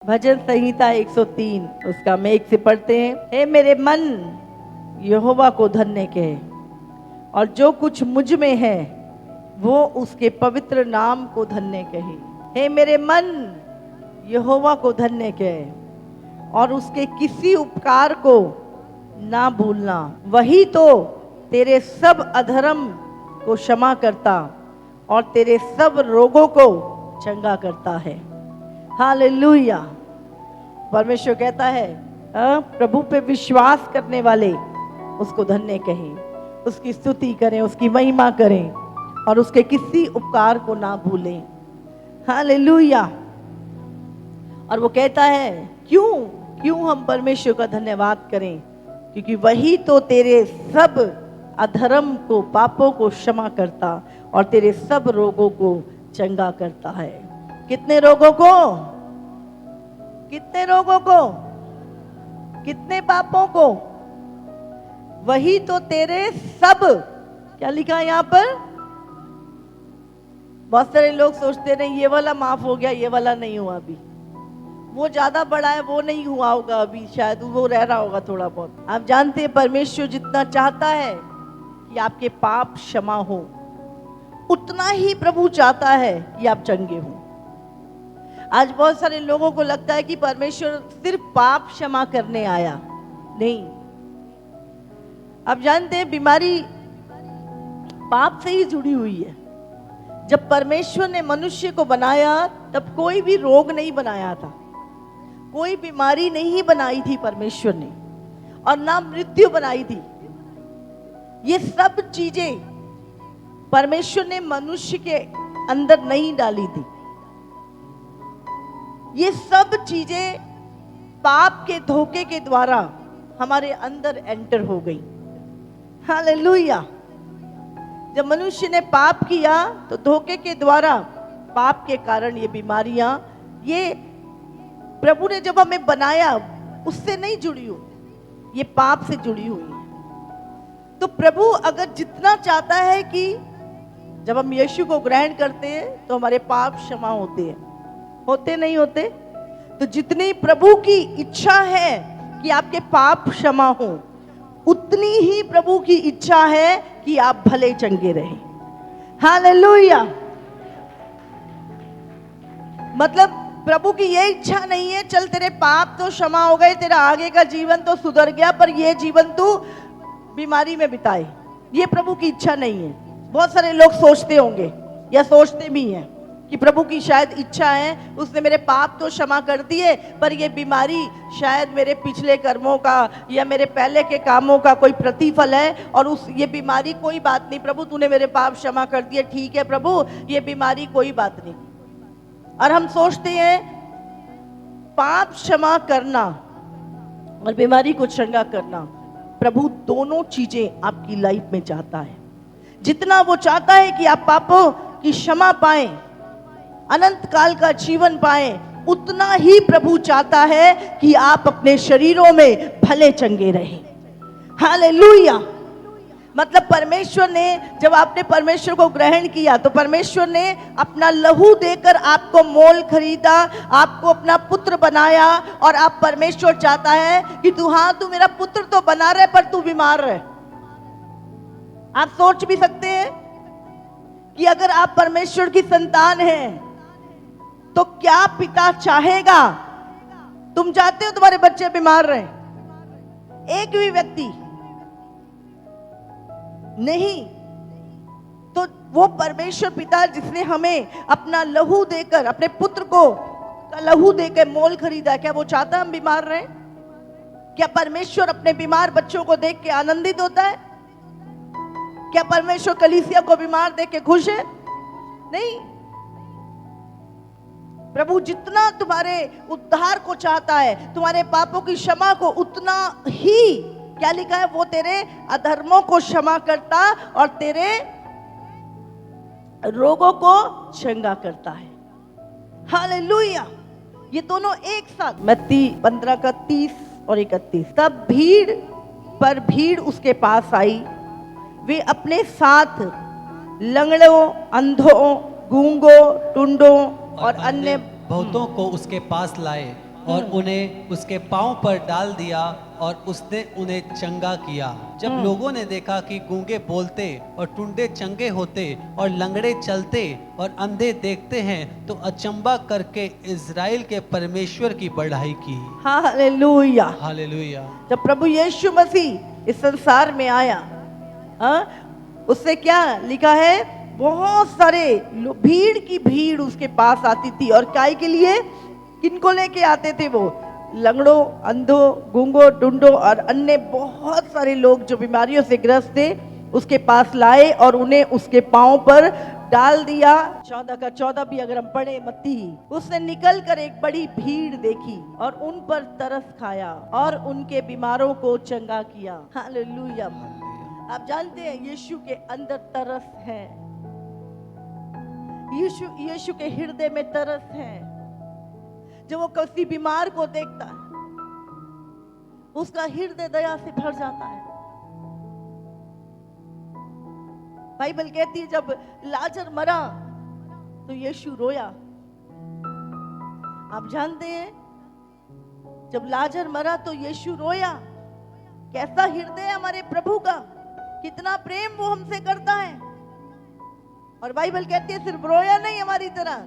भजन संहिता 103 उसका मेघ से पढ़ते हैं। हे मेरे मन यहोवा को धन्य कहे और जो कुछ मुझ में है वो उसके पवित्र नाम को धन्य कहे। हे मेरे मन यहोवा को धन्य कहे और उसके किसी उपकार को ना भूलना। वही तो तेरे सब अधर्म को क्षमा करता और तेरे सब रोगों को चंगा करता है। हालेलुया। परमेश्वर कहता है प्रभु पे विश्वास करने वाले उसको धन्य कहें, उसकी स्तुति करें, उसकी महिमा करें और उसके किसी उपकार को ना भूलें। हालेलुया। और वो कहता है क्यों हम परमेश्वर का धन्यवाद करें, क्योंकि वही तो तेरे सब अधर्म को, पापों को क्षमा करता और तेरे सब रोगों को चंगा करता है। कितने रोगों को, कितने रोगों को, कितने पापों को? वही तो तेरे सब, क्या लिखा है यहां पर? बहुत सारे लोग सोचते नहीं ये वाला माफ हो गया, ये वाला नहीं हुआ अभी, वो ज्यादा बड़ा है, वो नहीं हुआ होगा अभी, शायद वो रह रहा होगा थोड़ा बहुत। आप जानते हैं परमेश्वर जितना चाहता है कि आपके पाप क्षमा हो, उतना ही प्रभु चाहता है कि आप चंगे हो। आज बहुत सारे लोगों को लगता है कि परमेश्वर सिर्फ पाप क्षमा करने आया, नहीं। आप जानते हैं बीमारी पाप से ही जुड़ी हुई है। जब परमेश्वर ने मनुष्य को बनाया तब कोई भी रोग नहीं बनाया था, कोई बीमारी नहीं बनाई थी परमेश्वर ने, और ना मृत्यु बनाई थी। ये सब चीजें परमेश्वर ने मनुष्य के अंदर नहीं डाली थी। ये सब चीजें पाप के धोखे के द्वारा हमारे अंदर एंटर हो गई। हालेलुया। जब मनुष्य ने पाप किया तो धोखे के द्वारा, पाप के कारण ये बीमारियां, ये प्रभु ने जब हमें बनाया उससे नहीं जुड़ी हुई, ये पाप से जुड़ी हुई है। तो प्रभु अगर जितना चाहता है कि जब हम यीशु को ग्रहण करते हैं तो हमारे पाप क्षमा होते हैं, होते नहीं होते? तो जितनी प्रभु की इच्छा है कि आपके पाप क्षमा हो, उतनी ही प्रभु की इच्छा है कि आप भले चंगे रहें। हालेलुया। मतलब प्रभु की ये इच्छा नहीं है चल तेरे पाप तो क्षमा हो गए, तेरा आगे का जीवन तो सुधर गया, पर ये जीवन तू बीमारी में बिताए। ये प्रभु की इच्छा नहीं है। बहुत सारे लोग सोचते होंगे या सोचते भी हैं कि प्रभु की शायद इच्छा है, उसने मेरे पाप तो क्षमा कर दिए, पर ये बीमारी शायद मेरे पिछले कर्मों का या मेरे पहले के कामों का कोई प्रतिफल है, और उस ये बीमारी कोई बात नहीं प्रभु, तूने मेरे पाप क्षमा कर दिए, ठीक है प्रभु, ये बीमारी कोई बात नहीं। और हम सोचते हैं पाप क्षमा करना और बीमारी को चंगा करना, प्रभु दोनों चीजें आपकी लाइफ में चाहता है। जितना वो चाहता है कि आप पापों की क्षमा पाएं, अनंत काल का जीवन पाएं, उतना ही प्रभु चाहता है कि आप अपने शरीरों में भले चंगे रहें। हालेलुया। मतलब परमेश्वर ने, जब आपने परमेश्वर को ग्रहण किया तो परमेश्वर ने अपना लहू देकर आपको मोल खरीदा, आपको अपना पुत्र बनाया, और आप परमेश्वर चाहता है कि तू मेरा पुत्र तो बना रहे पर तू बीमार रहे। आप सोच भी सकते हैं कि अगर आप परमेश्वर की संतान हैं तो क्या पिता चाहेगा? तुम चाहते हो तुम्हारे बच्चे बीमार रहे? एक भी व्यक्ति नहीं। तो वो परमेश्वर पिता जिसने हमें अपना लहू देकर, अपने पुत्र को लहू देकर मोल खरीदा, क्या वो चाहता हम बीमार रहे? क्या परमेश्वर अपने बीमार बच्चों को देख के आनंदित होता है? क्या परमेश्वर कलीसिया को बीमार देख के खुश है? नहीं। प्रभु जितना तुम्हारे उद्धार को चाहता है, तुम्हारे पापों की क्षमा को, उतना ही, क्या लिखा है, वो तेरे अधर्मों को क्षमा करता और तेरे रोगों को चंगा करता है। हालेलुया। ये दोनों एक साथ। मत्ती 15 का 30 और 31। तब भीड़ उसके पास आई, वे अपने साथ लंगड़ों, अंधों, गूंगों, टुंडों और अन्य बहुतों को उसके पास लाए और उन्हें उसके पांव पर डाल दिया और उसने उन्हें चंगा किया। जब लोगों ने देखा कि गूंगे बोलते और टुंडे चंगे होते और लंगड़े चलते और अंधे देखते हैं, तो अचंबा करके इज़राइल के परमेश्वर की बढ़ाई की। हालेलुया। हालेलुया। जब प्रभु यीशु मसीह इस संसार में आया, उससे क्या लिखा है, बहुत सारे भीड़ की भीड़ उसके पास आती थी। और काय के लिए? किनको लेके आते थे वो? लंगड़ों, अंधों, गूंगों, टुंडों और अन्य बहुत सारे लोग जो बीमारियों से ग्रस्त थे उसके पास लाए और उन्हें उसके पांव पर डाल दिया। 14 का 14 भी अगर हम पढ़े मत्ती, उसने निकल कर एक बड़ी भीड़ देखी और उन पर तरस खाया और उनके बीमारों को चंगा किया। हालेलुया। आप जानते हैं यीशु के अंदर तरस है, यीशु के हृदय में तरस है। जब वो किसी बीमार को देखता है उसका हृदय दया से भर जाता है। बाइबल कहती है जब लाजर मरा तो यीशु रोया। आप जानते हैं जब लाजर मरा तो यीशु रोया। कैसा हृदय है हमारे प्रभु का, कितना प्रेम वो हमसे करता है। और बाइबल कहती है सिर्फ रोया नहीं हमारी तरह,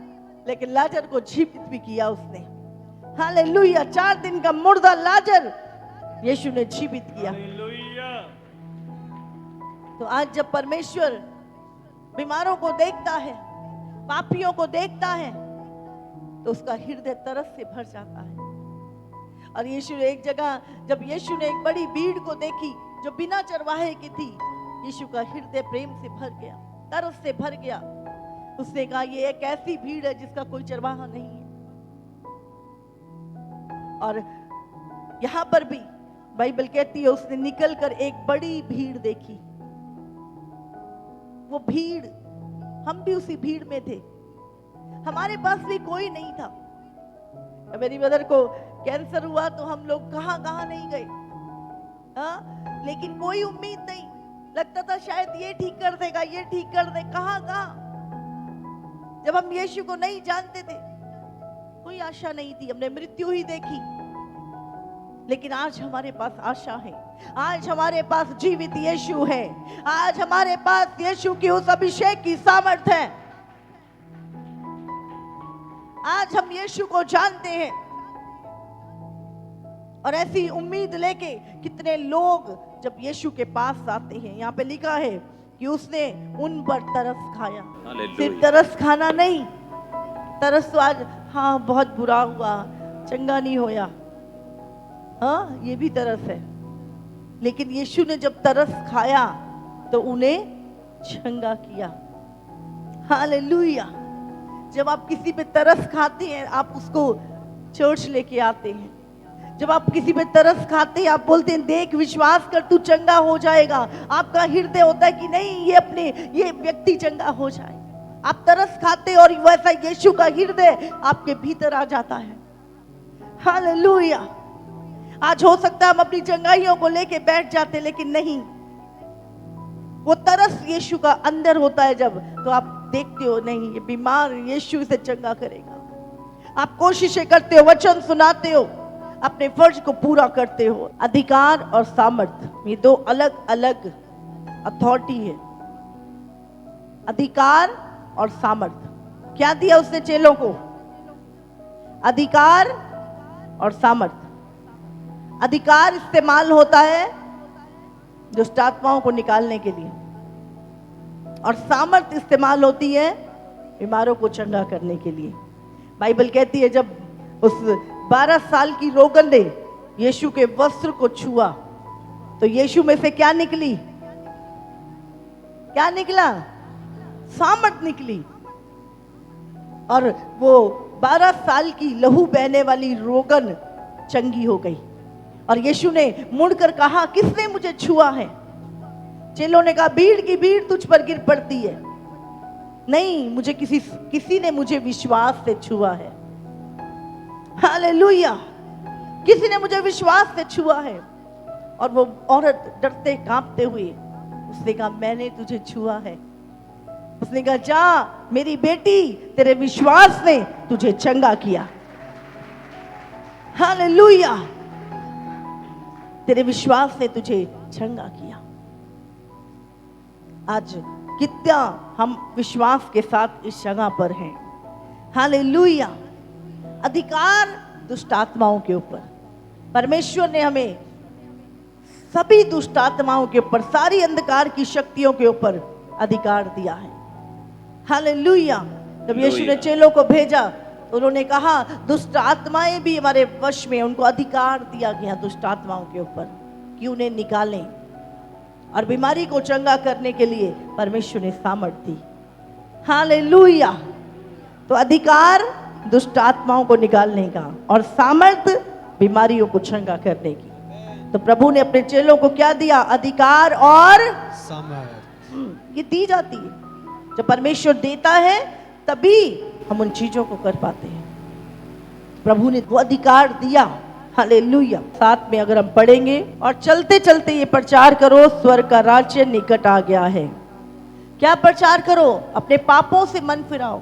लेकिन लाजर को जीवित भी किया उसने। हालेलुया। 4 दिन का मुर्दा लाजर यीशु ने जीवित किया। तो आज जब परमेश्वर बीमारों को देखता है, पापियों को देखता है, तो उसका हृदय तरस से भर जाता है। और यीशु ने एक जगह, जब यीशु ने एक बड़ी भीड़ को देखी जो बिना चरवाहे की थी, यीशु का हृदय प्रेम से भर गया, तरस से भर गया। उसने कहा ये एक ऐसी भीड़ है जिसका कोई चरवाहा नहीं है। और यहां पर भी बाइबल कहती है उसने निकलकर एक बड़ी भीड़ देखी। वो भीड़, हम भी उसी भीड़ में थे। हमारे पास भी कोई नहीं था। मेरी मदर को कैंसर हुआ तो हम लोग कहां कहां नहीं गए, लेकिन कोई उम्मीद नहीं। लगता था शायद ये ठीक कर देगा, ये ठीक कर दे। कहां कहां। जब हम यीशु को नहीं जानते थे कोई आशा नहीं थी, हमने मृत्यु ही देखी। लेकिन आज हमारे पास आशा है, आज हमारे पास जीवित यीशु है, आज हमारे पास यीशु की उस अभिषेक की सामर्थ्य है। आज हम यीशु को जानते हैं और ऐसी उम्मीद लेके कितने लोग जब यीशु के पास आते हैं, यहाँ पे लिखा है कि उसने उन पर तरस खाया। सिर्फ तरस खाना नहीं, तरस तो आज हाँ बहुत बुरा हुआ, चंगा नहीं होया, हाँ ये भी तरस है। लेकिन यीशु ने जब तरस खाया तो उन्हें चंगा किया। हालेलुया। जब आप किसी पे तरस खाते हैं आप उसको चर्च लेके आते हैं। जब आप किसी पे तरस खाते हैं आप बोलते हैं देख विश्वास कर तू चंगा हो जाएगा। आपका हृदय होता है कि नहीं ये व्यक्ति चंगा हो जाए। आप तरस खाते और वैसा यीशु का हृदय आपके भीतर आ जाता है। हालेलुया। आज हो सकता है हम अपनी चंगाइयों को लेके बैठ जाते, लेकिन नहीं, वो तरस यीशु का अंदर होता है जब, तो आप देखते हो नहीं ये बीमार यीशु से चंगा करेगा। आप कोशिशें करते हो, वचन सुनाते हो, अपने फर्ज को पूरा करते हो। अधिकार और सामर्थ, ये दो अलग अलग अथॉरिटी है। अधिकार और सामर्थ। क्या दिया उसने चेलों को? अधिकार और सामर्थ। अधिकार इस्तेमाल होता है दुष्ट आत्माओं को निकालने के लिए, और सामर्थ इस्तेमाल होती है बीमारों को चंगा करने के लिए। बाइबल कहती है जब उस 12 साल की रोगन ने यीशु के वस्त्र को छुआ तो यीशु में से क्या निकली? क्या निकला? सामर्थ निकली। और वो 12 साल की लहू बहने वाली रोगन चंगी हो गई। और यीशु ने मुड़कर कहा किसने मुझे छुआ है? चेलों ने कहा भीड़ की भीड़ तुझ पर गिर पड़ती है। नहीं, मुझे किसी ने मुझे विश्वास से छुआ है। हालेलुया। किसी ने मुझे विश्वास से छुआ है। और वो औरत डरते कांपते हुए उसने कहा मैंने तुझे छुआ है। उसने कहा जा मेरी बेटी, तेरे विश्वास ने तुझे चंगा किया। हालेलुया। तेरे विश्वास ने तुझे चंगा किया। आज कितना हम विश्वास के साथ इस जगह पर हैं। हालेलुया। अधिकार दुष्ट आत्माओं के ऊपर, परमेश्वर ने हमें सभी दुष्ट आत्माओं के ऊपर, सारी अंधकार की शक्तियों के ऊपर अधिकार दिया है। हालेलुया। जब यीशु ने चेलों को भेजा तो उन्होंने कहा दुष्ट आत्माएं भी हमारे वश में, उनको अधिकार दिया गया दुष्ट आत्माओं के ऊपर कि उन्हें निकालें, और बीमारी को चंगा करने के लिए परमेश्वर ने सामर्थ दी। हालेलुया। तो अधिकार दुष्ट आत्माओं को निकालने का और सामर्थ बीमारियों को चंगा करने की। तो प्रभु ने अपने चेलों को क्या दिया? अधिकार और सामर्थ। ये दी जाती है। जब परमेश्वर देता है तभी हम उन चीजों को कर पाते हैं। प्रभु ने वो अधिकार दिया। हालेलुया। साथ में अगर हम पढ़ेंगे, और चलते चलते ये प्रचार करो स्वर्ग का राज्य निकट आ गया है। क्या प्रचार करो? अपने पापों से मन फिराओ,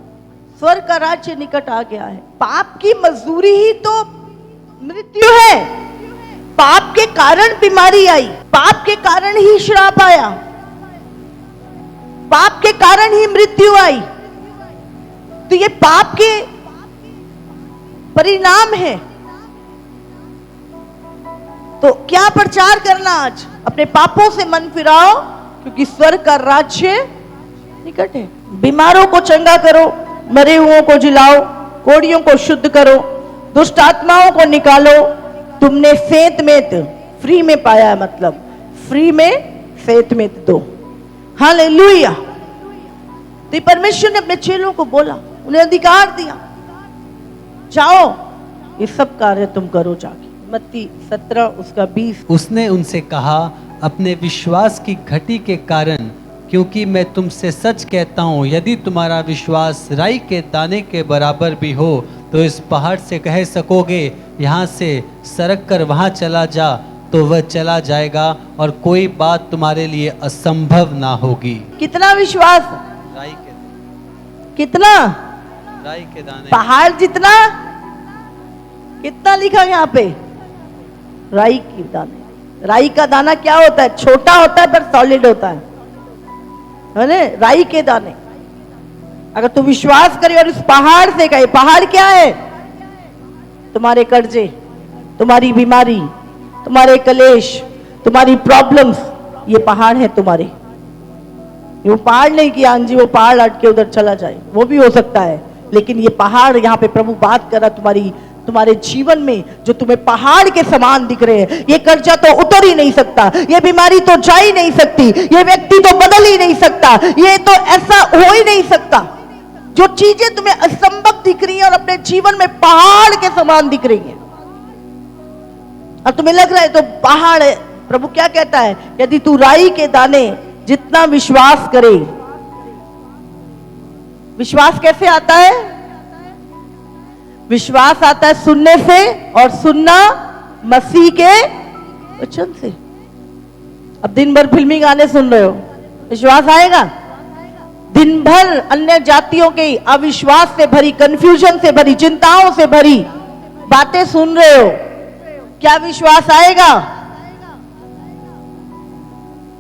स्वर्ग का राज्य निकट आ गया है। पाप की मजदूरी ही तो मृत्यु है। पाप के कारण बीमारी आई, पाप के कारण ही श्राप आया, पाप के कारण ही मृत्यु आई। तो ये पाप के परिणाम है। तो क्या प्रचार करना आज? अपने पापों से मन फिराओ क्योंकि स्वर्ग का राज्य निकट है। बीमारों को चंगा करो, मरे हुओं को जिलाओ, कोढ़ियों को शुद्ध करो, दुष्ट आत्माओं को निकालो। तुमने सेंत मेत फ्री में पाया है, मतलब फ्री में सेंत मेत दो। हालेलुया। तो परमेश्वर ने अपने चेलों को बोला, उन्हें अधिकार दिया, जाओ ये सब कार्य तुम करो जाके। मत्ती 17 उसका 20। उसने उनसे कहा, अपने विश्वास की घटी के कारण, क्योंकि मैं तुमसे सच कहता हूँ, यदि तुम्हारा विश्वास राई के दाने के बराबर भी हो तो इस पहाड़ से कह सकोगे यहाँ से सरक कर वहाँ चला जा, तो वह चला जाएगा, और कोई बात तुम्हारे लिए असंभव ना होगी। कितना विश्वास? राई के, कितना? राई के दाने, पहाड़ जितना। कितना लिखा यहाँ पे? राई के दाने। राई का दाना क्या होता है? छोटा होता है पर सॉलिड होता है ना? राई के दाने। अगर तू विश्वास करे और इस पहाड़ से कहे, पहाड़ क्या है? तुम्हारे कर्जे, तुम्हारी बीमारी, तुम्हारे कलेश, तुम्हारी प्रॉब्लम्स, ये पहाड़ है तुम्हारे। वो पहाड़ नहीं कि आंजी वो पहाड़ हट के उधर चला जाए, वो भी हो सकता है, लेकिन ये पहाड़ यहाँ पे प्रभु बात कर रहा तुम्हारे जीवन में, जो तुम्हें पहाड़ के समान दिख रहे हैं। ये कर्जा तो उतर ही नहीं सकता, ये बीमारी तो जा ही नहीं सकती, ये व्यक्ति तो बदल ही नहीं सकता, ये तो ऐसा हो ही नहीं सकता। जो चीजें तुम्हें असंभव दिख रही हैं और अपने जीवन में पहाड़ के समान दिख रही हैं, और तुम्हें लग रहा है तो पहाड़ है। प्रभु क्या कहता है? यदि तू राई के दाने जितना विश्वास करे। विश्वास कैसे आता है? विश्वास आता है सुनने से, और सुनना मसीह के वचन से। अब दिन भर फिल्मी गाने सुन रहे हो, विश्वास आएगा? दिन भर अन्य जातियों के अविश्वास से भरी, कंफ्यूजन से भरी, चिंताओं से भरी बातें सुन रहे हो, क्या विश्वास आएगा?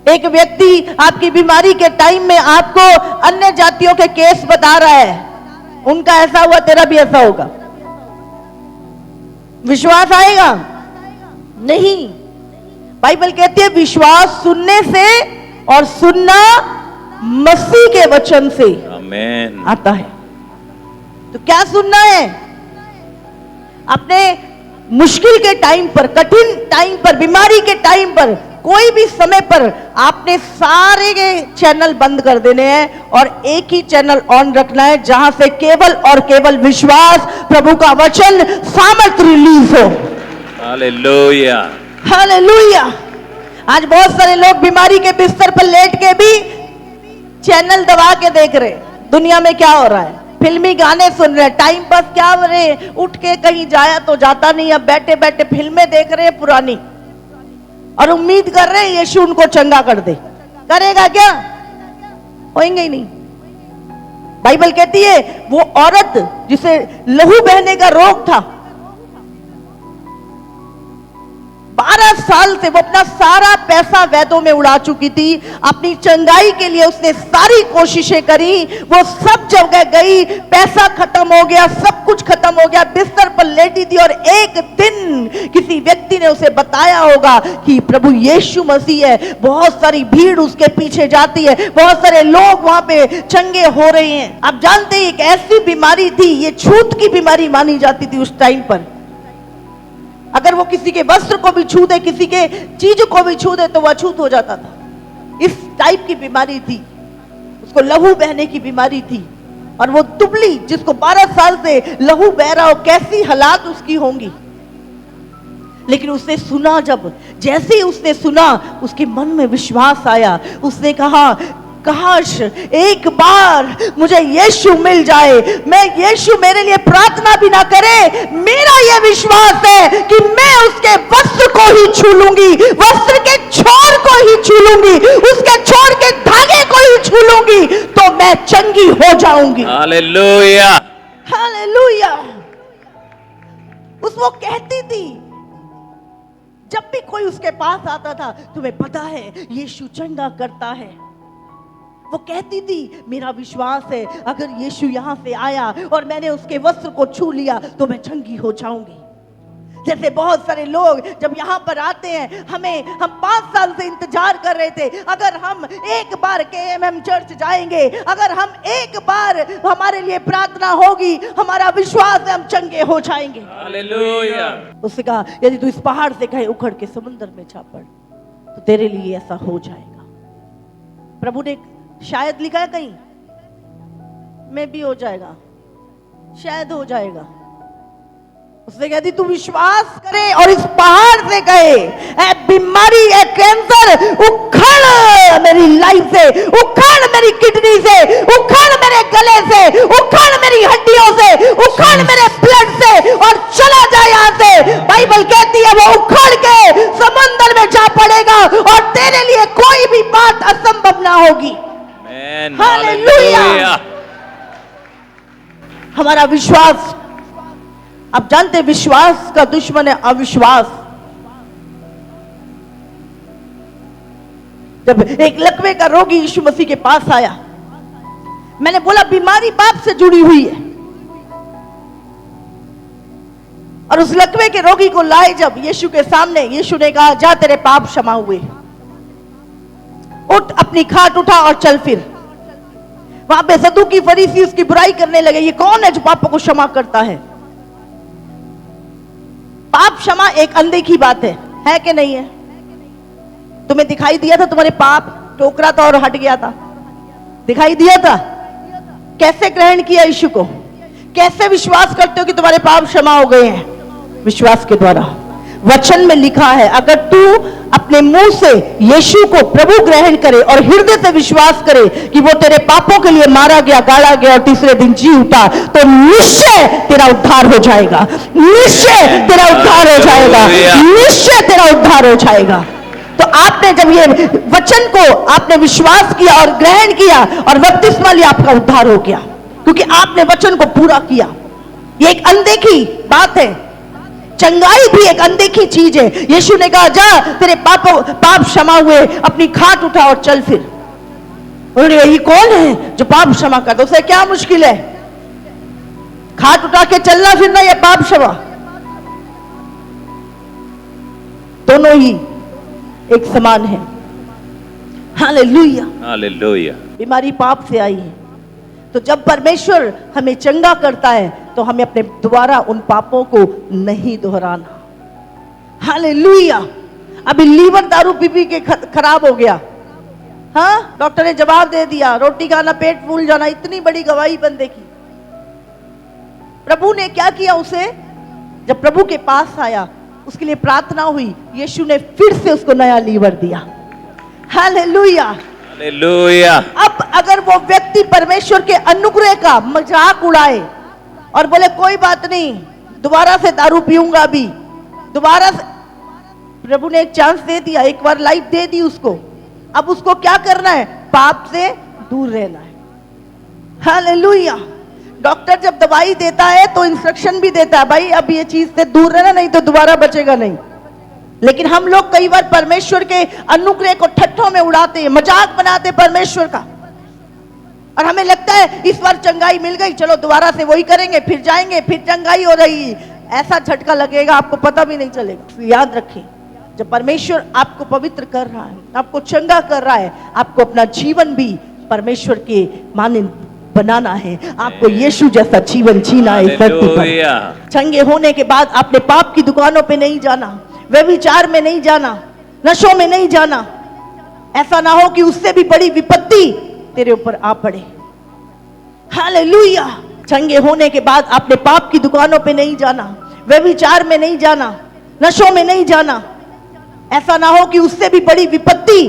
एक व्यक्ति आपकी बीमारी के टाइम में आपको अन्य जातियों के केस बता रहा है, उनका ऐसा हुआ, तेरा भी ऐसा होगा। विश्वास आएगा? नहीं। बाइबल कहती है विश्वास सुनने से, और सुनना मसीह के वचन से आमेन आता है। तो क्या सुनना है? अपने मुश्किल के टाइम पर, कठिन टाइम पर, बीमारी के टाइम पर, कोई भी समय पर आपने सारे के चैनल बंद कर देने हैं और एक ही चैनल ऑन रखना है, जहां से केवल और केवल विश्वास, प्रभु का वचन, सामर्थ रिलीज हो। Hallelujah, hallelujah. आज बहुत सारे लोग बीमारी के बिस्तर पर लेट के भी चैनल दबा के देख रहे हैं दुनिया में क्या हो रहा है, फिल्मी गाने सुन रहे हैं, टाइम पास क्या हो रहे हैं, उठ के कहीं जाया तो जाता नहीं, अब बैठे बैठे फिल्में देख रहे हैं पुरानी, और उम्मीद कर रहे हैं यीशु उनको चंगा कर दे। करेगा क्या? होएंगे ही नहीं। बाइबल कहती है वो औरत जिसे लहू बहने का रोग था, साल से वो अपना सारा पैसा वैदों में उड़ा चुकी थी। अपनी चंगाई के लिए उसने सारी कोशिशें करी, वो सब जगह गई, पैसा खत्म हो गया, सब कुछ खत्म हो गया, बिस्तर पर लेटी थी। और एक दिन किसी व्यक्ति ने उसे बताया होगा कि प्रभु यीशु मसीह है। बहुत सारी भीड़ उसके पीछे जाती है, बहुत सारे लोग वहां पे चंगे हो रहे हैं। आप जानते हैं एक ऐसी बीमारी थी, ये छूत की बीमारी मानी जाती थी उस टाइम पर। अगर वो किसी के वस्त्र को भी छू दे, किसी के चीज को भी छू दे तो वह अछूत हो जाता था। इस टाइप की बीमारी थी, उसको लहू बहने की बीमारी थी। और वो दुबली, जिसको 12 साल से लहू बह रहा हो, कैसी हालात उसकी होंगी। लेकिन उसने सुना, जब जैसे ही उसने सुना उसके मन में विश्वास आया। उसने कहा काश एक बार मुझे यीशु मिल जाए, मैं यीशु मेरे लिए प्रार्थना भी ना करे, मेरा यह विश्वास है कि मैं उसके वस्त्र को ही छू लूंगी, वस्त्र के छोर को ही छू लूंगी, उसके छोर के धागे को ही छू लूंगी तो मैं चंगी हो जाऊंगी। हालेलुया। हालेलुया। वो कहती थी, जब भी कोई उसके पास आता था, तुम्हें पता है यीशु चंगा करता है। वो कहती थी मेरा विश्वास है अगर यीशु यहां से आया और मैंने उसके वस्त्र को छू लिया तो मैं चंगी हो जाऊंगी। जैसे बहुत सारे लोग जब यहां पर आते हैं, हम 5 साल से इंतजार कर रहे थे, अगर हम एक बार KMM चर्च जाएंगे, अगर हम एक बार हमारे लिए प्रार्थना होगी, हमारा विश्वास है हम चंगे हो जाएंगे। हालेलुया। उसने कहा यदि तू इस पहाड़ से कहे उखड़ के समुद्र में जा पड़ तो तेरे लिए ऐसा हो जाएगा। प्रभु ने शायद लिखा है कहीं, में भी हो जाएगा, शायद हो जाएगा। उसने कहती तू विश्वास करे और इस पहाड़ से कहे ऐ बीमारी, ऐ कैंसर उखड़ मेरी लाइफ से, उखड़ मेरी किडनी से, उखड़ मेरे गले से, उखड़ मेरी हड्डियों से, उखड़ मेरे ब्लड से और चला जाए यहां से। बाइबल कहती है वो उखड़ के समुद्र में जा पड़ेगा और तेरे लिए कोई भी बात असंभव ना होगी। हालेलुया। हमारा विश्वास, आप जानते हैं विश्वास का दुश्मन है अविश्वास। जब एक लकवे का रोगी यीशु मसीह के पास आया, मैंने बोला बीमारी पाप से जुड़ी हुई है, और उस लकवे के रोगी को लाए जब यीशु के सामने, यीशु ने कहा जा तेरे पाप क्षमा हुए, उठ अपनी खाट उठा और चल फिर। वहां पे सदूकी फरीसी उसकी बुराई करने लगे, ये कौन है जो पापों को क्षमा करता है। पाप क्षमा एक अनदेखी बात है कि नहीं है। तुम्हें दिखाई दिया था तुम्हारे पाप, टोकरा था और हट गया था, दिखाई दिया था। कैसे ग्रहण किया यीशु को, कैसे विश्वास करते हो कि तुम्हारे पाप क्षमा हो गए हैं? विश्वास के द्वारा। वचन में लिखा है अगर तू अपने मुंह से यीशु को प्रभु ग्रहण करे और हृदय से विश्वास करे कि वो तेरे पापों के लिए मारा गया, गाड़ा गया और तीसरे दिन जी उठा, तो निश्चय तेरा उद्धार हो जाएगा, निश्चय तेरा उद्धार हो जाएगा, निश्चय तेरा उद्धार हो जाएगा। तो आपने जब ये वचन को आपने विश्वास किया और ग्रहण किया और बपतिस्मा लिया, आपका उद्धार हो गया, क्योंकि आपने वचन को पूरा किया। ये एक अनदेखी बात है, चंगाई भी एक अनदेखी चीज है। यीशु ने कहा जा तेरे पाप क्षमा हुए, अपनी खाट उठा और चल फिर। उन्होंने यही कौन है जो पाप क्षमा करता, उसे क्या मुश्किल है? खाट उठा के चलना फिरना या पाप क्षमा, दोनों ही एक समान है। हालेलुया। हालेलुया। बीमारी पाप से आई है, तो जब परमेश्वर हमें चंगा करता है तो हमें अपने द्वारा उन पापों को नहीं दोहराना। हालेलुया। अभी लीवर दारू पी पी के खराब हो गया, हाँ, डॉक्टर ने जवाब दे दिया रोटी खाना पेट फूल जाना, इतनी बड़ी गवाही बंदे की। प्रभु ने क्या किया उसे, जब प्रभु के पास आया, उसके लिए प्रार्थना हुई, यीशु ने फिर से उसको नया लीवर दिया। हालेलुया। हालेलुया। अब अगर वो व्यक्ति परमेश्वर के अनुग्रह का मजाक उड़ाए और बोले कोई बात नहीं दोबारा से दारू पीऊंगा, अभी दोबारा से, प्रभु ने एक चांस दे दिया, एक बार लाइफ दे दी उसको, अब उसको क्या करना है? पाप से दूर रहना है। हालेलुया। डॉक्टर जब दवाई देता है तो इंस्ट्रक्शन भी देता है, भाई अब ये चीज से दूर रहना, नहीं तो दोबारा बचेगा नहीं। लेकिन हम लोग कई बार परमेश्वर के अनुग्रह को ठट्ठों में उड़ाते हैं, मजाक बनाते परमेश्वर का, और हमें लगता है इस बार चंगाई मिल गई, चलो दोबारा से वही करेंगे, फिर जाएंगे, फिर चंगाई हो रही। ऐसा झटका लगेगा आपको पता भी नहीं चलेगा। याद रखें, जब परमेश्वर आपको पवित्र कर रहा है, आपको चंगा कर रहा है, आपको अपना जीवन भी परमेश्वर के मानंद बनाना है, आपको यीशु जैसा जीवन जीना है इस धरती पर। हालेलुया। चंगे होने के बाद आपने पाप की दुकानों पे नहीं जाना, व्यभिचार में नहीं जाना, नशों में नहीं जाना। ऐसा ना हो कि उससे भी बड़ी विपत्ति तेरे ऊपर आ पड़े। हालेलुया। चंगे होने के बाद आपने पाप की दुकानों पे नहीं जाना, व्यभिचार में नहीं जाना, नशों में नहीं जाना। ऐसा ना हो कि उससे भी बड़ी विपत्ति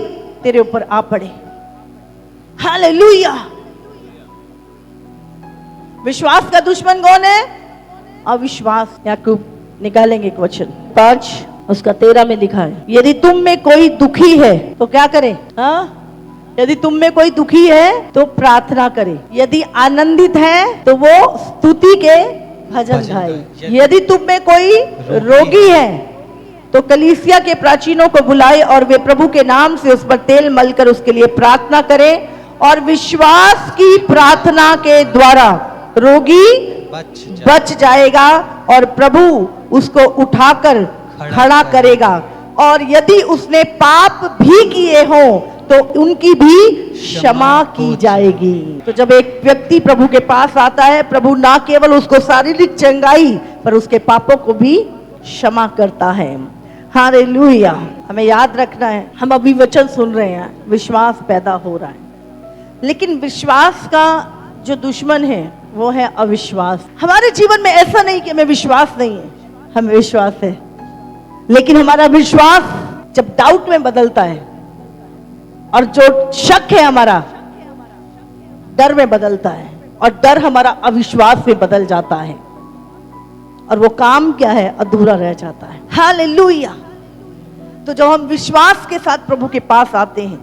तेरे ऊपर आ पड़े। हालेलुया। विश्वास का दुश्मन कौन है? अविश्वास। याकूब निकालेंगे एक वचन 5 उसका 13 में लिखा है, यदि तुम में कोई दुखी है तो क्या करे? यदि तुम में कोई दुखी है तो प्रार्थना करे, यदि आनंदित है तो वो स्तुति के भजन गाए, यदि तुम में कोई रोगी है तो कलीसिया के प्राचीनों को बुलाए और वे प्रभु के नाम से उस पर तेल मलकर उसके लिए प्रार्थना करें, और विश्वास की प्रार्थना के द्वारा रोगी बच जाएगा और प्रभु उसको उठाकर खड़ा करेगा। और यदि उसने पाप भी किए हो तो उनकी भी क्षमा की जाएगी। तो जब एक व्यक्ति प्रभु के पास आता है, प्रभु ना केवल उसको शारीरिक चंगाई पर उसके पापों को भी क्षमा करता है। हालेलुया। हमें याद रखना है, हम अभी वचन सुन रहे हैं, विश्वास पैदा हो रहा है, लेकिन विश्वास का जो दुश्मन है वो है अविश्वास। हमारे जीवन में ऐसा नहीं कि हमें विश्वास नहीं है, हमें विश्वास है, लेकिन हमारा विश्वास जब डाउट में बदलता है और जो शक है हमारा डर में बदलता है, और डर हमारा अविश्वास में बदल जाता है, और वो काम क्या है? अधूरा रह जाता है। हालेलुया। तो जब हम विश्वास के साथ प्रभु के पास आते हैं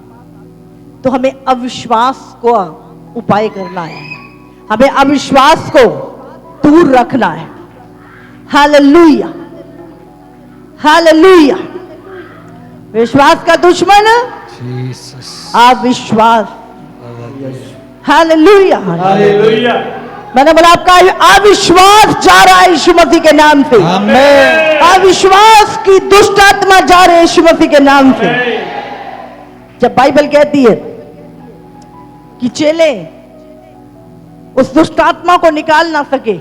तो हमें अविश्वास को उपाय करना है, हमें अविश्वास को दूर रखना है। हालेलुया। हालेलुया। विश्वास का दुश्मन अविश्वास। हालेलुया। हालेलुया। मैंने बोला आपका अविश्वास जा रहा है यीशु मसीह के नाम से। आमीन। अविश्वास की दुष्ट आत्मा जा रहे यीशु मसीह के नाम से। जब बाइबल कहती है कि चेले उस दुष्ट आत्मा को निकाल ना सके,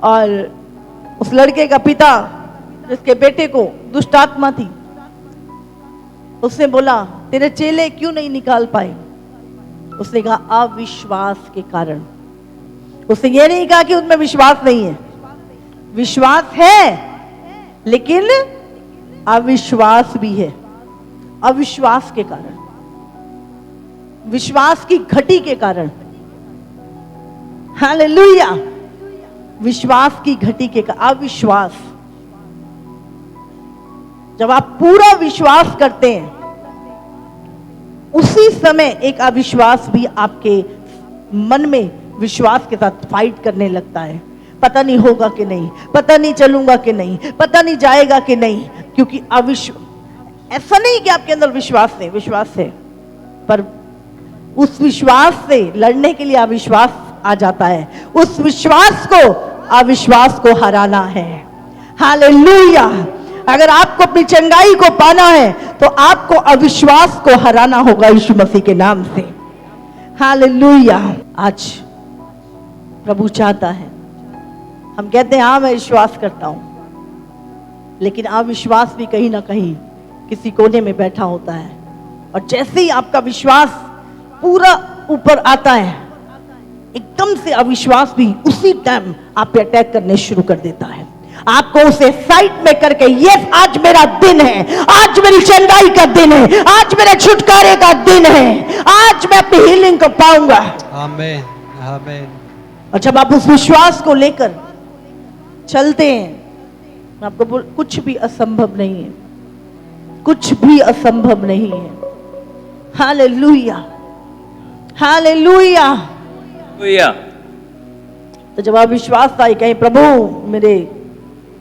और उस लड़के का पिता जिसके बेटे को दुष्ट आत्मा थी, उसने बोला तेरे चेले क्यों नहीं निकाल पाए? उसने कहा अविश्वास के कारण। उसने ये नहीं कहा कि उनमें विश्वास नहीं है, विश्वास है लेकिन अविश्वास भी है। अविश्वास के कारण, विश्वास की घटी के कारण। हालेलुया। विश्वास की घटी के कारण, अविश्वास। जब आप पूरा विश्वास करते हैं उसी समय एक अविश्वास भी आपके मन में विश्वास के साथ फाइट करने लगता है। पता नहीं होगा कि नहीं, पता नहीं चलूंगा कि नहीं, पता नहीं जाएगा कि नहीं, क्योंकि ऐसा नहीं कि आपके अंदर विश्वास है, विश्वास है, पर उस विश्वास से लड़ने के लिए अविश्वास आ जाता है। उस विश्वास को, अविश्वास को हराना है। हालेलुया। अगर आपको अपनी चंगाई को पाना है तो आपको अविश्वास को हराना होगा यीशु मसीह के नाम से। हालेलुया। आज प्रभु चाहता है, हम कहते हैं हाँ मैं विश्वास करता हूं, लेकिन अविश्वास भी कहीं ना कहीं किसी कोने में बैठा होता है, और जैसे ही आपका विश्वास पूरा ऊपर आता है, एकदम से अविश्वास भी उसी टाइम आप पे अटैक करने शुरू कर देता है। आपको उसे साइड में करके, यस आज मेरा दिन है, आज मेरी चंगाई का दिन है, आज मेरे छुटकारे का दिन है, आज मैं अपनी हीलिंग को पाऊंगा। आमीन। आमीन। और जब आप उस विश्वास को लेकर चलते हैं, मैं आपको कुछ भी असंभव नहीं है, कुछ भी असंभव नहीं है। हालेलुया। हालेलुया। हालेलुया। तो जब आप विश्वास था, कहीं प्रभु मेरे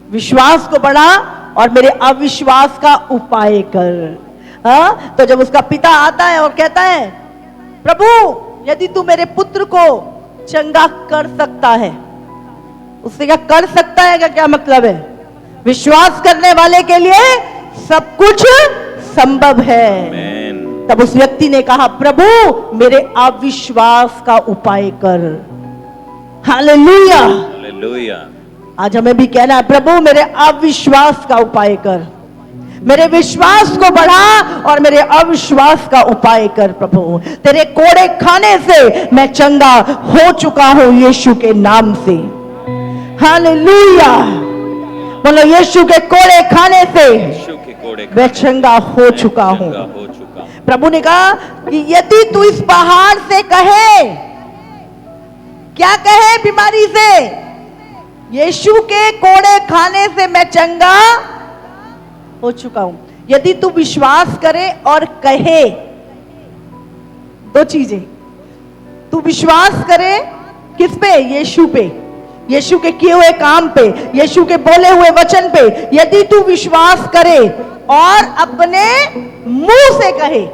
विश्वास को बढ़ा और मेरे अविश्वास का उपाय कर। हाँ, तो जब उसका पिता आता है और कहता है प्रभु यदि तू मेरे पुत्र को चंगा कर सकता है, उससे क्या कर सकता है का क्या मतलब है? विश्वास करने वाले के लिए सब कुछ संभव है। Amen. तब उस व्यक्ति ने कहा प्रभु मेरे अविश्वास का उपाय कर। हालेलुया। Hallelujah. आज हमें भी कहना है प्रभु मेरे अविश्वास का उपाय कर, मेरे विश्वास को बढ़ा और मेरे अविश्वास का उपाय कर। प्रभु तेरे कोड़े खाने से मैं चंगा हो चुका हूं यीशु के नाम से। हालेलुया। बोलो यीशु के कोड़े खाने से यीशु के कोड़े मैं चंगा हो चुका हूं। चंगा हो चुका हूं। प्रभु ने कहा कि यदि तू इस पहाड़ से कहे, क्या कहे बीमारी से? यीशु के कोड़े खाने से मैं चंगा हो चुका हूं। यदि तू विश्वास करे और कहे, दो चीजें, तू विश्वास करे किस पे? यीशु पे, यीशु के किए हुए काम पे, यीशु के बोले हुए वचन पे। यदि तू विश्वास करे और अपने मुंह से कहे।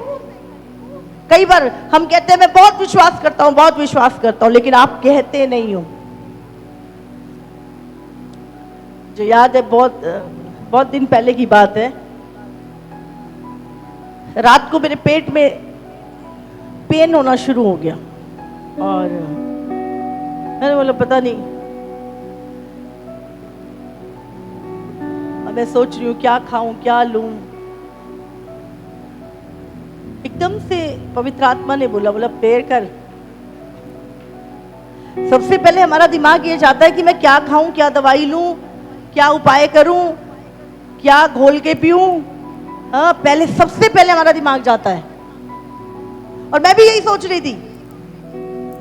कई बार हम कहते हैं मैं बहुत विश्वास करता हूं, बहुत विश्वास करता हूं, लेकिन आप कहते नहीं हो। जो याद है, बहुत दिन पहले की बात है, रात को मेरे पेट में पेन होना शुरू हो गया और मैंने बोला पता नहीं, अब मैं सोच रही हूँ क्या खाऊं क्या लूं। एकदम से पवित्र आत्मा ने बोला प्रेयर कर। सबसे पहले हमारा दिमाग ये चाहता है कि मैं क्या खाऊं, क्या दवाई लूं, क्या उपाय करूं, क्या घोल के पीऊं। पहले सबसे पहले हमारा दिमाग जाता है। और मैं भी यही सोच रही थी,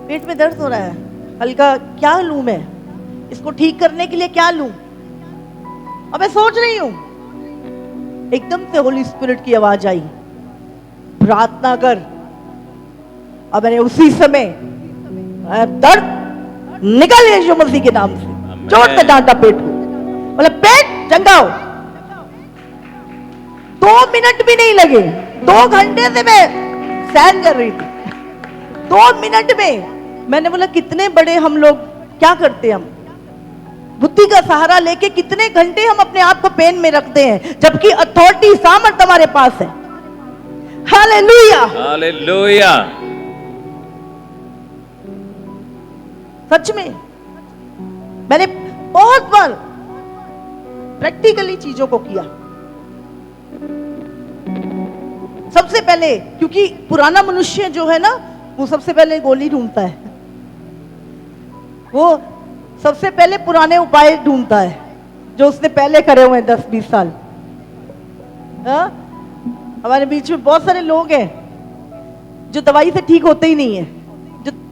पेट में दर्द हो रहा है हल्का, क्या लूं मैं, इसको ठीक करने के लिए क्या लूं। और मैं सोच रही हूं, एकदम से होली स्पिरिट की आवाज आई, प्रार्थना कर। और मैंने उसी समय दर्द निकल यीशु मसीह के नाम से जोर से डांटा पेट को, बोला पेट चंगा हो। 2 मिनट भी नहीं लगे, 2 घंटे से मैं सहन कर रही थी। 2 मिनट में मैंने बोला कितने बड़े हम लोग क्या करते हैं, हम बुद्धि का सहारा लेके कितने घंटे हम अपने आप को पेन में रखते हैं, जबकि अथॉरिटी सामर्थ हमारे पास है। Hallelujah, hallelujah. सच में मैंने बहुत बार प्रैक्टिकली चीजों को किया। सबसे पहले, क्योंकि पुराना मनुष्य जो है ना, वो सबसे पहले गोली ढूंढता है, वो सबसे पहले पुराने उपाय ढूंढता है जो उसने पहले करे हुए हैं 10-20 साल। हमारे बीच में बहुत सारे लोग हैं जो दवाई से ठीक होते ही नहीं है,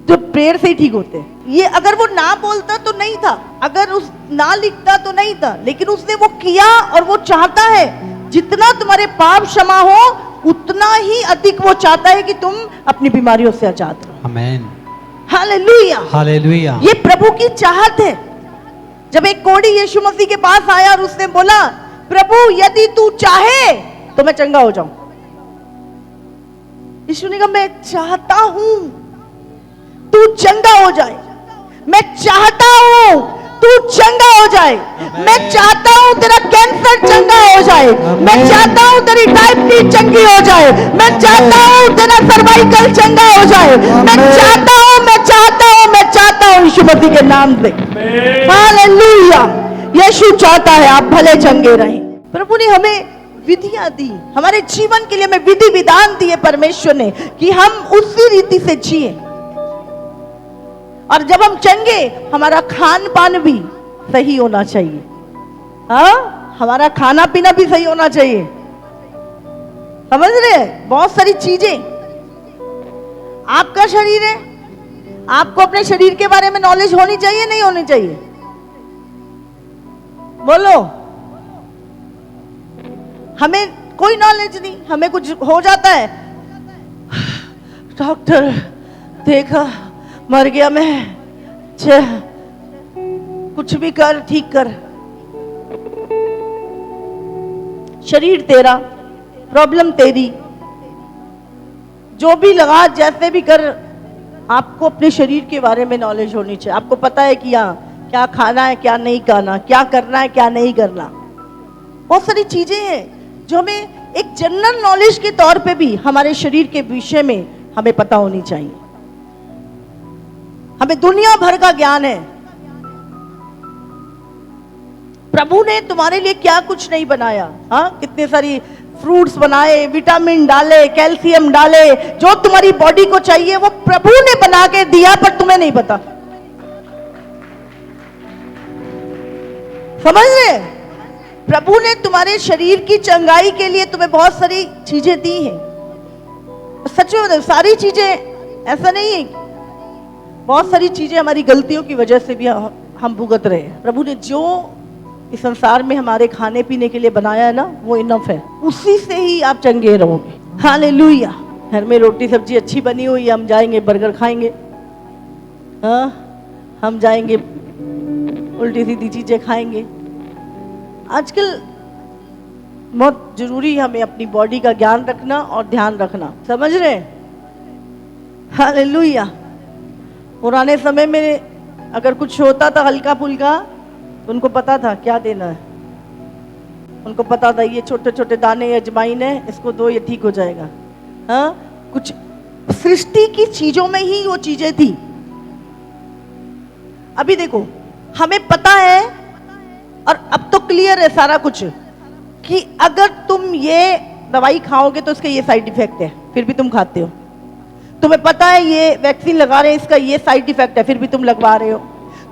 जो प्रेयर से ही ठीक होते हैं। ये अगर वो ना बोलता तो नहीं था, अगर उस ना लिखता तो नहीं था, लेकिन उसने वो किया। और वो चाहता है जितना तुम्हारे पाप क्षमा हो उतना ही अधिक वो चाहता है कि तुम अपनी बीमारियों से आजाद रहो। आमेन। Hallelujah, hallelujah. ये प्रभु की चाहत है। जब एक कोढ़ी यीशु मसीह के पास आया और उसने बोला प्रभु यदि तू चाहे तो मैं चंगा हो जाऊं। यीशु ने कहा मैं चाहता हूं तू चंगा हो जाए, मैं चाहता हूं तू चंगा हो जाए, मैं चाहता हूं तेरा कैंसर चंगा हो जाए, मैं चाहता हूं तेरी डायबिटीज चंगी हो जाए, मैं चाहता हूं तेरा सर्वाइकल चंगा हो जाए, मैं चाहता हूं, मैं चाहता हूं, मैं चाहता हूं यीशु मसीह के नाम से। हालेलुया। यीशु चाहता है आप भले चंगे रहें। प्रभु ने हमें विधियां दी, हमारे जीवन के लिए हमें विधि विधान दिए परमेश्वर ने कि हम उसी रीति से जिए। और जब हम चंगे, हमारा खान पान भी सही होना चाहिए। हाँ, हमारा खाना पीना भी सही होना चाहिए। समझ रहे? बहुत सारी चीजें, आपका शरीर है, आपको अपने शरीर के बारे में नॉलेज होनी चाहिए, नहीं होनी चाहिए? बोलो। हमें कोई नॉलेज नहीं, हमें कुछ हो जाता है, डॉक्टर देखा मर गया मैं, कुछ भी कर ठीक कर। शरीर तेरा, प्रॉब्लम तेरी, जो भी लगा जैसे भी कर, आपको अपने शरीर के बारे में नॉलेज होनी चाहिए। आपको पता है कि हाँ क्या खाना है, क्या नहीं खाना, क्या करना है, क्या नहीं करना। बहुत सारी चीजें हैं जो हमें एक जनरल नॉलेज के तौर पे भी हमारे शरीर के विषय में हमें पता होनी चाहिए। हमें दुनिया भर का ज्ञान है। प्रभु ने तुम्हारे लिए क्या कुछ नहीं बनाया। हाँ, कितने सारी फ्रूट्स बनाए, विटामिन डाले, कैल्शियम डाले, जो तुम्हारी बॉडी को चाहिए वो प्रभु ने बना के दिया, पर तुम्हें नहीं पता। समझ रहे? प्रभु ने तुम्हारे शरीर की चंगाई के लिए तुम्हें बहुत सारी चीजें दी हैं। सच में सारी चीजें ऐसा नहीं है, बहुत सारी चीजें हमारी गलतियों की वजह से भी हम भुगत रहे हैं। प्रभु ने जो इस संसार में हमारे खाने पीने के लिए बनाया है ना, वो इनफ है। उसी से ही आप चंगे रहोगे। हालेलुया। घर में रोटी सब्जी अच्छी बनी हुई, हम जाएंगे बर्गर खाएंगे, हाँ, हम जाएंगे उल्टी सीधी चीजें खाएंगे। आजकल बहुत जरूरी है हमें अपनी बॉडी का ज्ञान रखना और ध्यान रखना। समझ रहे? हालेलुया। पुराने समय में अगर कुछ होता था हल्का फुल्का, तो उनको पता था क्या देना है। उनको पता था ये छोटे छोटे दाने अजवाइन है, इसको दो, ये ठीक हो जाएगा। हाँ, कुछ सृष्टि की चीजों में ही वो चीजें थी। अभी देखो, हमें पता है और अब तो क्लियर है सारा कुछ कि अगर तुम ये दवाई खाओगे तो इसका ये साइड इफेक्ट है, फिर भी तुम खाते हो। तुम्हें पता है ये वैक्सीन लगा रहे हैं, इसका ये साइड इफेक्ट है, फिर भी तुम लगवा रहे हो।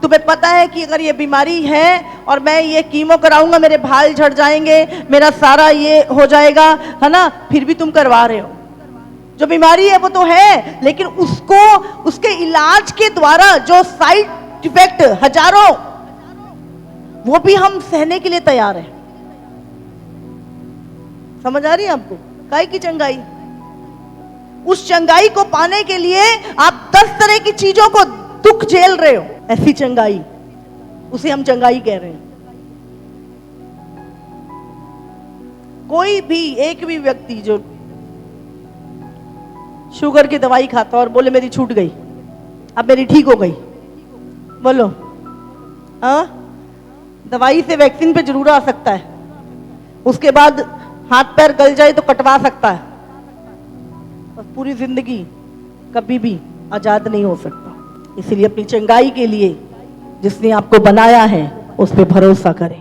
तुम्हें पता है कि अगर ये बीमारी है और मैं ये कीमो कराऊंगा मेरे बाल झड़ जाएंगे, मेरा सारा ये हो जाएगा, है ना, फिर भी तुम करवा रहे हो। जो बीमारी है वो तो है, लेकिन उसको उसके इलाज के द्वारा जो साइड इफेक्ट हजारों, वो भी हम सहने के लिए तैयार हैं। समझ आ रही है आपको? काहे की चंगाई? उस चंगाई को पाने के लिए आप 10 तरह की चीजों को दुख झेल रहे हो। ऐसी चंगाई, उसे हम चंगाई कह रहे हैं। कोई भी एक भी व्यक्ति जो शुगर की दवाई खाता और बोले मेरी छूट गई, अब मेरी ठीक हो गई, बोलो, हाँ, दवाई से वैक्सीन पे जरूर आ सकता है, उसके बाद हाथ पैर गल जाए तो कटवा सकता है, और पूरी जिंदगी कभी भी आजाद नहीं हो सकता। इसलिए अपनी चंगाई के लिए जिसने आपको बनाया है उस पर भरोसा करें।